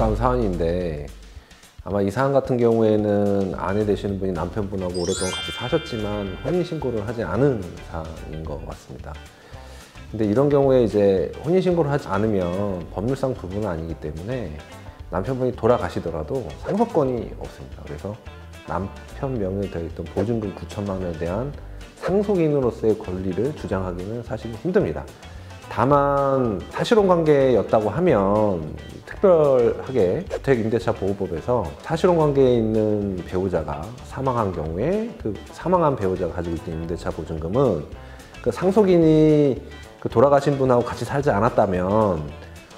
안타까운 사안인데, 아마 이 사안 같은 경우에는 아내 되시는 분이 남편분하고 오랫동안 같이 사셨지만 혼인신고를 하지 않은 사안인 것 같습니다. 근데 이런 경우에 이제 혼인신고를 하지 않으면 법률상 부부는 아니기 때문에 남편분이 돌아가시더라도 상속권이 없습니다. 그래서 남편 명의에 되어있던 보증금 9천만 원에 대한 상속인으로서의 권리를 주장하기는 사실 힘듭니다. 다만 사실혼 관계였다고 하면 특별하게 주택임대차보호법에서 사실혼 관계에 있는 배우자가 사망한 경우에 그 사망한 배우자가 가지고 있는 임대차 보증금은 그 상속인이 그 돌아가신 분하고 같이 살지 않았다면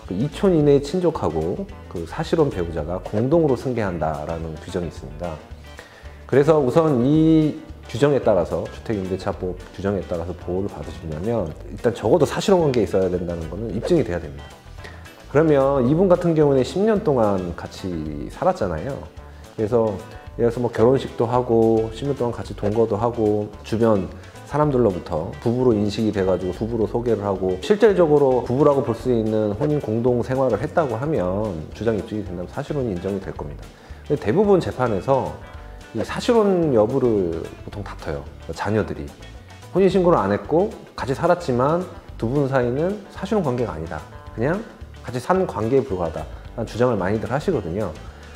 그 이촌 이내의 친족하고 그 사실혼 배우자가 공동으로 승계한다라는 규정이 있습니다. 그래서 우선 이 규정에 따라서 주택임대차법 규정에 따라서 보호를 받으시려면 일단 적어도 사실혼 관계에 있어야 된다는 것은 입증이 돼야 됩니다. 그러면 이분 같은 경우는 10년 동안 같이 살았잖아요. 그래서 예를 들어서 뭐 결혼식도 하고 10년 동안 같이 동거도 하고 주변 사람들로부터 부부로 인식이 돼가지고 부부로 소개를 하고 실질적으로 부부라고 볼 수 있는 혼인 공동 생활을 했다고 하면 주장 입증이 된다면 사실혼이 인정이 될 겁니다. 근데 대부분 재판에서 이 사실혼 여부를 보통 다퉈요. 자녀들이 혼인신고를 안 했고 같이 살았지만 두 분 사이는 사실혼 관계가 아니다, 그냥 같이 사는 관계에 불과하다 라는 주장을 많이들 하시거든요.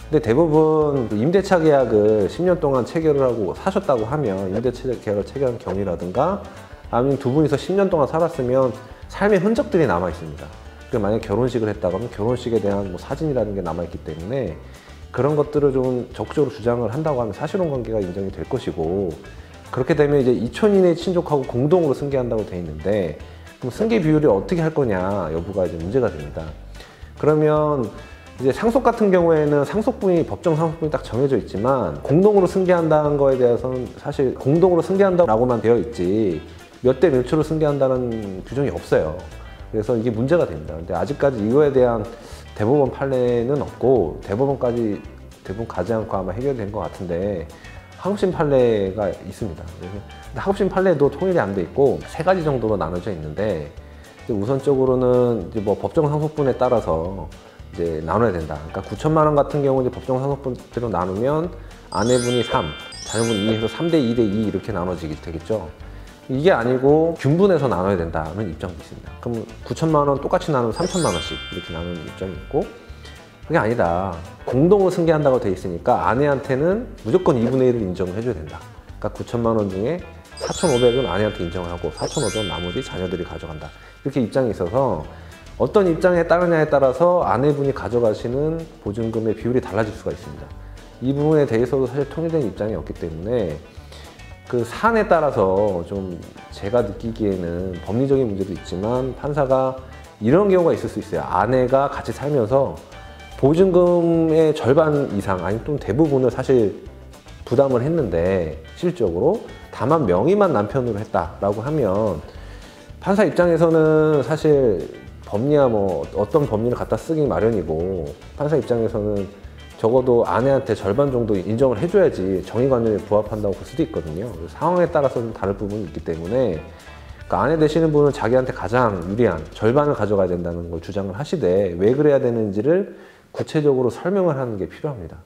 근데 대부분 임대차 계약을 10년 동안 체결을 하고 사셨다고 하면 임대차 계약을 체결한 경위라든가 아니면 두 분이서 10년 동안 살았으면 삶의 흔적들이 남아 있습니다. 만약 결혼식을 했다고 하면 결혼식에 대한 뭐 사진이라는 게 남아 있기 때문에 그런 것들을 좀 적극적으로 주장을 한다고 하면 사실혼 관계가 인정이 될 것이고, 그렇게 되면 이제 이촌 이내 친족하고 공동으로 승계한다고 돼 있는데 그럼 승계 비율이 어떻게 할 거냐 여부가 이제 문제가 됩니다. 그러면 이제 상속 같은 경우에는 상속분이 법정 상속분이 딱 정해져 있지만 공동으로 승계한다는 거에 대해서는 사실 공동으로 승계한다고만 되어 있지 몇 대 몇으로 승계한다는 규정이 없어요. 그래서 이게 문제가 됩니다. 근데 아직까지 이거에 대한 대법원 판례는 없고 대법원 가지 않고 아마 해결된 것 같은데 하급심 판례가 있습니다. 그래서 하급심 판례도 통일이 안 돼 있고 세 가지 정도로 나눠져 있는데 우선적으로는 이제 뭐 법정 상속분에 따라서 이제 나눠야 된다. 그러니까 9천만 원 같은 경우 이제 법정 상속분대로 나누면 아내분이 3, 자녀분 2 해서 3대 2대 2 이렇게 나눠지게 되겠죠. 이게 아니고 균분해서 나눠야 된다는 입장도 있습니다. 그럼 9천만 원 똑같이 나누면 3천만 원씩 이렇게 나누는 입장이 있고, 그게 아니다, 공동으로 승계한다고 돼 있으니까 아내한테는 무조건 2분의 1을 인정을 해줘야 된다. 그러니까 9천만 원 중에 4,500은 아내한테 인정을 하고 4,500은 나머지 자녀들이 가져간다. 이렇게 입장이 있어서 어떤 입장에 따르냐에 따라서 아내분이 가져가시는 보증금의 비율이 달라질 수가 있습니다. 이 부분에 대해서도 사실 통일된 입장이 없기 때문에 그 사안에 따라서 좀 제가 느끼기에는 법리적인 문제도 있지만 판사가 이런 경우가 있을 수 있어요. 아내가 같이 살면서 보증금의 절반 이상 아니 또 대부분을 사실 부담을 했는데 실질적으로 다만 명의만 남편으로 했다라고 하면 판사 입장에서는 사실 법리야 뭐 어떤 법리를 갖다 쓰기 마련이고 판사 입장에서는 적어도 아내한테 절반 정도 인정을 해줘야지 정의관념에 부합한다고 볼 수도 있거든요. 상황에 따라서는 다를 부분이 있기 때문에 그러니까 아내 되시는 분은 자기한테 가장 유리한 절반을 가져가야 된다는 걸 주장을 하시되 왜 그래야 되는지를 구체적으로 설명을 하는 게 필요합니다.